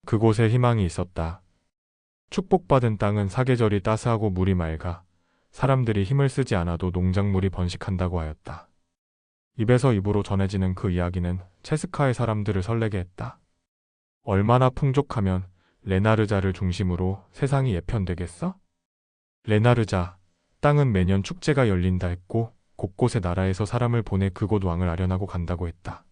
그곳에 희망이 있었다. 축복받은 땅은 사계절이 따스하고 물이 맑아 사람들이 힘을 쓰지 않아도 농작물이 번식한다고 하였다. 입에서 입으로 전해지는 그 이야기는 체스카의 사람들을 설레게 했다. 얼마나 풍족하면 레나르자를 중심으로 세상이 예편되겠어? 레나르자, 땅은 매년 축제가 열린다 했고 곳곳의 나라에서 사람을 보내 그곳 왕을 아련하고 간다고 했다.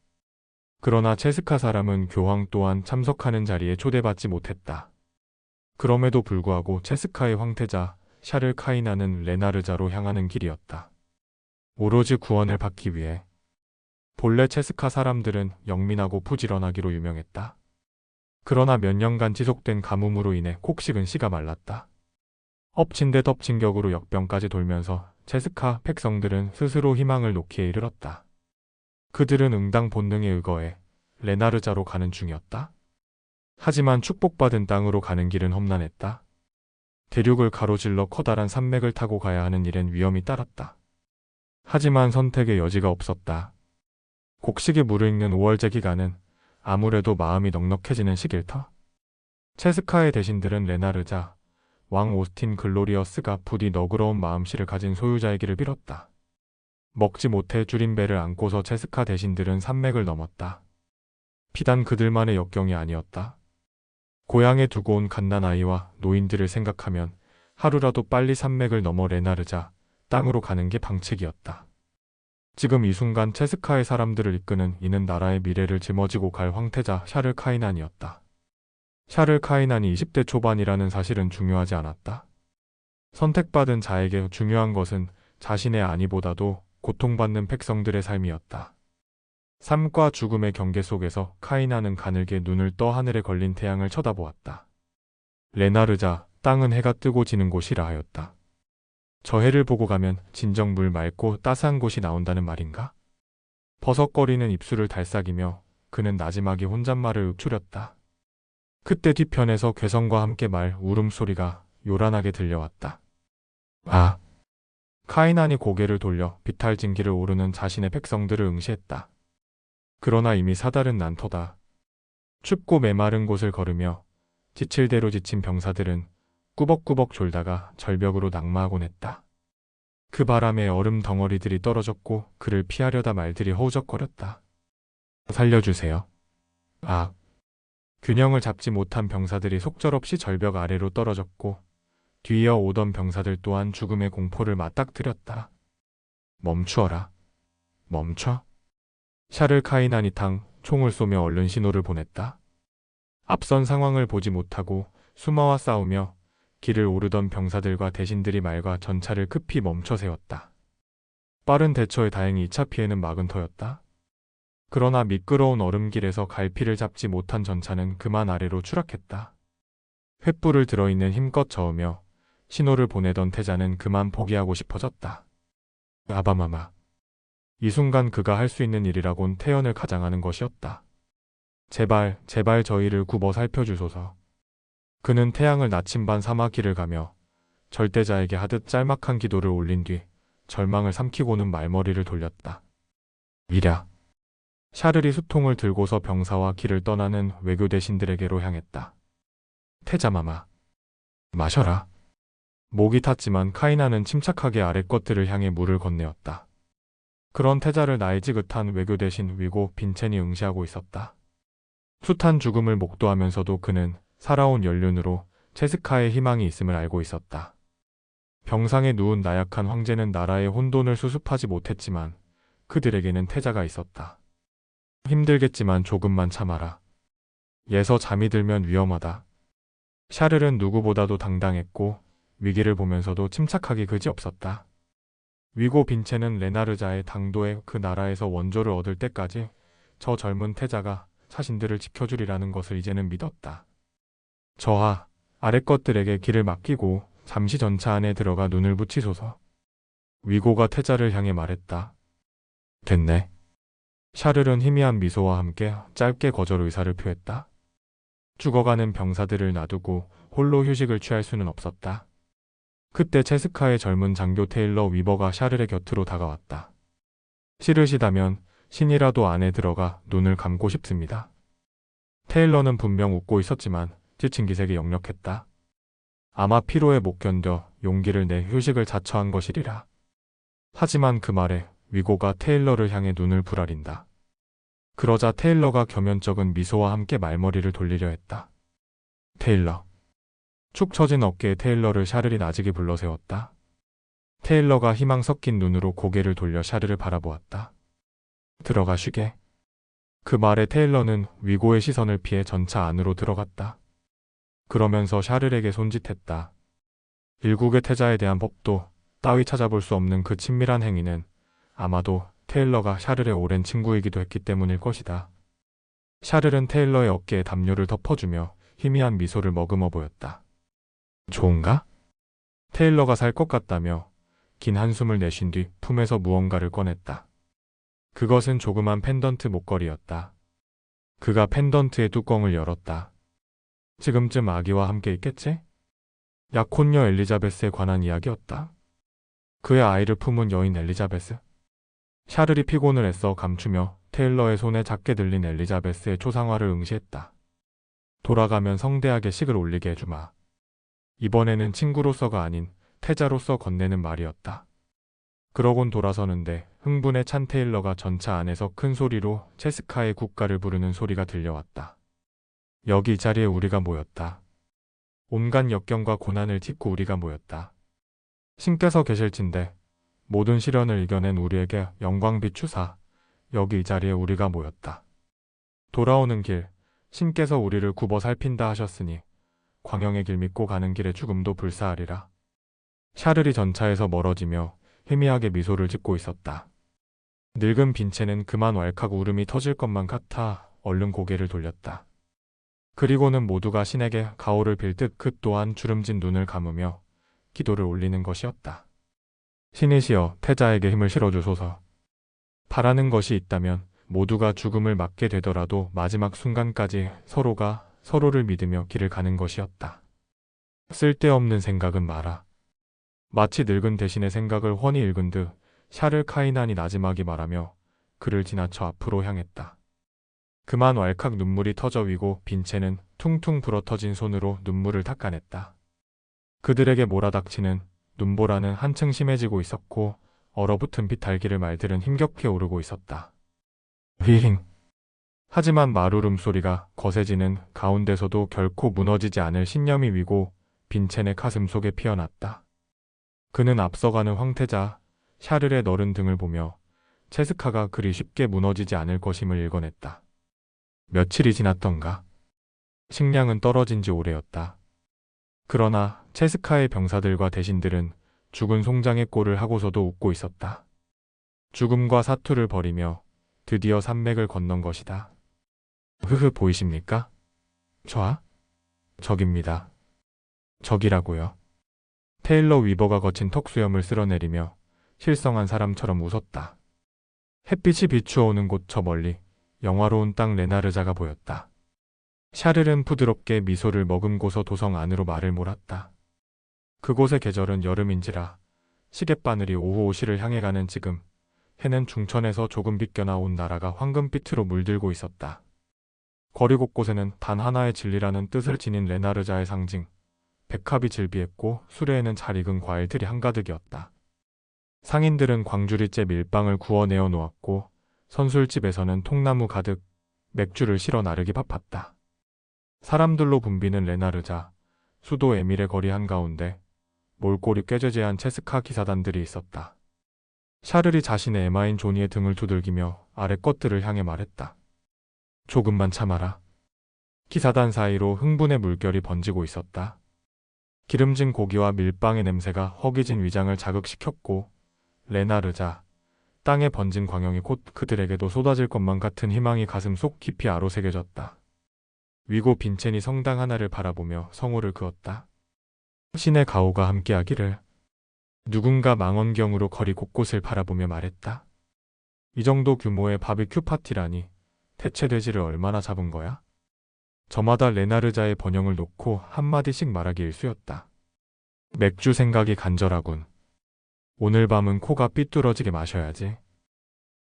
그러나 체스카 사람은 교황 또한 참석하는 자리에 초대받지 못했다. 그럼에도 불구하고 체스카의 황태자 샤를 카이나는 레나르자로 향하는 길이었다. 오로지 구원을 받기 위해. 본래 체스카 사람들은 영민하고 부지런하기로 유명했다. 그러나 몇 년간 지속된 가뭄으로 인해 곡식은 씨가 말랐다. 엎친 데 덮친 격으로 역병까지 돌면서 체스카 백성들은 스스로 희망을 놓기에 이르렀다. 그들은 응당 본능에 의거해 레나르자로 가는 중이었다. 하지만 축복받은 땅으로 가는 길은 험난했다. 대륙을 가로질러 커다란 산맥을 타고 가야 하는 일엔 위험이 따랐다. 하지만 선택의 여지가 없었다. 곡식에 물을 읽는 5월제 기간은 아무래도 마음이 넉넉해지는 시기일 터. 체스카의 대신들은 레나르자, 왕 오스틴 글로리어스가 부디 너그러운 마음씨를 가진 소유자이기를 빌었다. 먹지 못해 줄인 배를 안고서 체스카 대신들은 산맥을 넘었다. 비단 그들만의 역경이 아니었다. 고향에 두고 온 갓난아이와 노인들을 생각하면 하루라도 빨리 산맥을 넘어 레나르자 땅으로 가는 게 방책이었다. 지금 이 순간 체스카의 사람들을 이끄는 이는 나라의 미래를 짊어지고 갈 황태자 샤를 카이난이었다. 샤를 카이난이 20대 초반이라는 사실은 중요하지 않았다. 선택받은 자에게 중요한 것은 자신의 안위보다도 고통받는 백성들의 삶이었다. 삶과 죽음의 경계 속에서 카이난은 가늘게 눈을 떠 하늘에 걸린 태양을 쳐다보았다. 레나르자, 땅은 해가 뜨고 지는 곳이라 하였다. 저 해를 보고 가면 진정 물 맑고 따스한 곳이 나온다는 말인가? 버석거리는 입술을 달싹이며 그는 나지막이 혼잣말을 읊조렸다. 그때 뒤편에서 괴성과 함께 말 울음소리가 요란하게 들려왔다. 아! 카이난이 고개를 돌려 비탈진기를 오르는 자신의 백성들을 응시했다. 그러나 이미 사달은 난 터다. 춥고 메마른 곳을 걸으며 지칠 대로 지친 병사들은 꾸벅꾸벅 졸다가 절벽으로 낙마하곤 했다. 그 바람에 얼음 덩어리들이 떨어졌고 그를 피하려다 말들이 허우적거렸다. 살려주세요. 아! 균형을 잡지 못한 병사들이 속절없이 절벽 아래로 떨어졌고 뒤이어 오던 병사들 또한 죽음의 공포를 맞닥뜨렸다. 멈추어라. 멈춰. 샤를 카이난이 총을 쏘며 얼른 신호를 보냈다. 앞선 상황을 보지 못하고 수마와 싸우며 길을 오르던 병사들과 대신들이 말과 전차를 급히 멈춰 세웠다. 빠른 대처에 다행히 2차 피해는 막은 터였다. 그러나 미끄러운 얼음길에서 갈피를 잡지 못한 전차는 그만 아래로 추락했다. 횃불을 들어있는 힘껏 저으며 신호를 보내던 태자는 그만 포기하고 싶어졌다. 아바마마. 이 순간 그가 할 수 있는 일이라곤 태연을 가장하는 것이었다. 제발, 제발 저희를 굽어 살펴주소서. 그는 태양을 나침반 사마귀를 가며 절대자에게 하듯 짤막한 기도를 올린 뒤 절망을 삼키고는 말머리를 돌렸다. 이랴. 샤를이 수통을 들고서 병사와 길을 떠나는 외교 대신들에게로 향했다. 태자마마. 마셔라. 목이 탔지만 카이나는 침착하게 아래 것들을 향해 물을 건네었다. 그런 태자를 나이 지긋한 외교 대신 위고 빈첸이 응시하고 있었다. 숱한 죽음을 목도하면서도 그는 살아온 연륜으로 체스카의 희망이 있음을 알고 있었다. 병상에 누운 나약한 황제는 나라의 혼돈을 수습하지 못했지만 그들에게는 태자가 있었다. 힘들겠지만 조금만 참아라. 예서 잠이 들면 위험하다. 샤를은 누구보다도 당당했고 위기를 보면서도 침착하기 그지없었다. 위고 빈체는 레나르자의 당도에 그 나라에서 원조를 얻을 때까지 저 젊은 태자가 자신들을 지켜주리라는 것을 이제는 믿었다. 저하, 아래 것들에게 길을 맡기고 잠시 전차 안에 들어가 눈을 붙이소서. 위고가 태자를 향해 말했다. 됐네. 샤를은 희미한 미소와 함께 짧게 거절 의사를 표했다. 죽어가는 병사들을 놔두고 홀로 휴식을 취할 수는 없었다. 그때 체스카의 젊은 장교 테일러 위버가 샤를의 곁으로 다가왔다. 싫으시다면 신이라도 안에 들어가 눈을 감고 싶습니다. 테일러는 분명 웃고 있었지만 지친 기색이 역력했다. 아마 피로에 못 견뎌 용기를 내 휴식을 자처한 것이리라. 하지만 그 말에 위고가 테일러를 향해 눈을 부라린다. 그러자 테일러가 겸연쩍은 미소와 함께 말머리를 돌리려 했다. 테일러. 축 처진 어깨에 테일러를 샤를이 나직이 불러세웠다. 테일러가 희망 섞인 눈으로 고개를 돌려 샤를을 바라보았다. 들어가 쉬게. 그 말에 테일러는 위고의 시선을 피해 전차 안으로 들어갔다. 그러면서 샤를에게 손짓했다. 일국의 태자에 대한 법도 따위 찾아볼 수 없는 그 친밀한 행위는 아마도 테일러가 샤를의 오랜 친구이기도 했기 때문일 것이다. 샤를은 테일러의 어깨에 담요를 덮어주며 희미한 미소를 머금어 보였다. 좋은가? 테일러가 살 것 같다며 긴 한숨을 내쉰 뒤 품에서 무언가를 꺼냈다. 그것은 조그만 펜던트 목걸이였다. 그가 펜던트의 뚜껑을 열었다. 지금쯤 아기와 함께 있겠지? 약혼녀 엘리자베스에 관한 이야기였다. 그의 아이를 품은 여인 엘리자베스. 샤를이 피곤을 애써 감추며 테일러의 손에 작게 들린 엘리자베스의 초상화를 응시했다. 돌아가면 성대하게 식을 올리게 해주마. 이번에는 친구로서가 아닌 태자로서 건네는 말이었다. 그러곤 돌아서는데 흥분에 찬 테일러가 전차 안에서 큰 소리로 체스카의 국가를 부르는 소리가 들려왔다. 여기 이 자리에 우리가 모였다. 온갖 역경과 고난을 딛고 우리가 모였다. 신께서 계실진대 모든 시련을 이겨낸 우리에게 영광 비추사 여기 이 자리에 우리가 모였다. 돌아오는 길 신께서 우리를 굽어 살핀다 하셨으니 광영의 길 믿고 가는 길에 죽음도 불사하리라. 샤를이 전차에서 멀어지며 희미하게 미소를 짓고 있었다. 늙은 빈체는 그만 왈칵 울음이 터질 것만 같아 얼른 고개를 돌렸다. 그리고는 모두가 신에게 가호를 빌듯 그 또한 주름진 눈을 감으며 기도를 올리는 것이었다. 신이시여 태자에게 힘을 실어주소서. 바라는 것이 있다면 모두가 죽음을 맞게 되더라도 마지막 순간까지 서로가 서로를 믿으며 길을 가는 것이었다. 쓸데없는 생각은 마라. 마치 늙은 대신의 생각을 훤히 읽은 듯 샤를 카이난이 나지막이 말하며 그를 지나쳐 앞으로 향했다. 그만 왈칵 눈물이 터져 위고 빈체는 퉁퉁 불어터진 손으로 눈물을 닦아냈다. 그들에게 몰아닥치는 눈보라는 한층 심해지고 있었고 얼어붙은 비탈기를 말들은 힘겹게 오르고 있었다. 휘잉. 하지만 말울음 소리가 거세지는 가운데서도 결코 무너지지 않을 신념이 위고 빈첸의 가슴 속에 피어났다. 그는 앞서가는 황태자 샤를의 너른 등을 보며 체스카가 그리 쉽게 무너지지 않을 것임을 일궈냈다. 며칠이 지났던가. 식량은 떨어진 지 오래였다. 그러나 체스카의 병사들과 대신들은 죽은 송장의 꼴을 하고서도 웃고 있었다. 죽음과 사투를 벌이며 드디어 산맥을 건넌 것이다. 흐흐 보이십니까? 저아? 적입니다. 적이라고요. 테일러 위버가 거친 턱수염을 쓸어내리며 실성한 사람처럼 웃었다. 햇빛이 비추어오는 곳 저 멀리 영화로운 땅 레나르자가 보였다. 샤를은 부드럽게 미소를 머금고서 도성 안으로 말을 몰았다. 그곳의 계절은 여름인지라 시갯바늘이 오후 오시를 향해 가는 지금 해는 중천에서 조금 비껴나온 나라가 황금빛으로 물들고 있었다. 거리 곳곳에는 단 하나의 진리라는 뜻을 지닌 레나르자의 상징 백합이 질비했고 수레에는 잘 익은 과일들이 한가득이었다. 상인들은 광주리째 밀빵을 구워내어 놓았고 선술집에서는 통나무 가득 맥주를 실어 나르기 바빴다. 사람들로 붐비는 레나르자, 수도 에밀의 거리 한가운데 몰골이 꾀죄죄한 체스카 기사단들이 있었다. 샤를이 자신의 에마인 조니의 등을 두들기며 아래 것들을 향해 말했다. 조금만 참아라. 기사단 사이로 흥분의 물결이 번지고 있었다. 기름진 고기와 밀빵의 냄새가 허기진 위장을 자극시켰고 레나르자, 땅에 번진 광영이 곧 그들에게도 쏟아질 것만 같은 희망이 가슴 속 깊이 아로새겨졌다. 위고 빈첸이 성당 하나를 바라보며 성호를 그었다. 신의 가호가 함께하기를. 누군가 망원경으로 거리 곳곳을 바라보며 말했다. 이 정도 규모의 바비큐 파티라니 대체 돼지를 얼마나 잡은 거야? 저마다 레나르자의 번영을 놓고 한마디씩 말하기 일쑤였다. 맥주 생각이 간절하군. 오늘 밤은 코가 삐뚤어지게 마셔야지.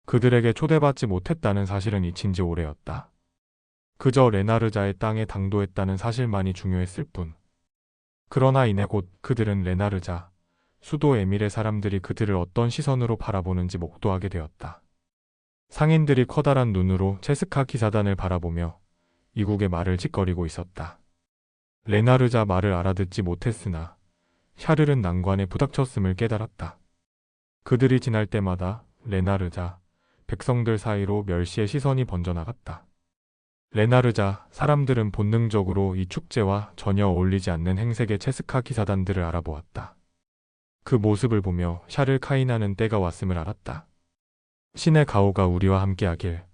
그들에게 초대받지 못했다는 사실은 잊힌 지 오래였다. 그저 레나르자의 땅에 당도했다는 사실만이 중요했을 뿐. 그러나 이내 곧 그들은 레나르자, 수도 에밀의 사람들이 그들을 어떤 시선으로 바라보는지 목도하게 되었다. 상인들이 커다란 눈으로 체스카 기사단을 바라보며 이국의 말을 짓거리고 있었다. 레나르자 말을 알아듣지 못했으나 샤를은 난관에 부닥쳤음을 깨달았다. 그들이 지날 때마다 레나르자, 백성들 사이로 멸시의 시선이 번져나갔다. 레나르자, 사람들은 본능적으로 이 축제와 전혀 어울리지 않는 행색의 체스카 기사단들을 알아보았다. 그 모습을 보며 샤를 카이나는 때가 왔음을 알았다. 신의 가호가 우리와 함께하길.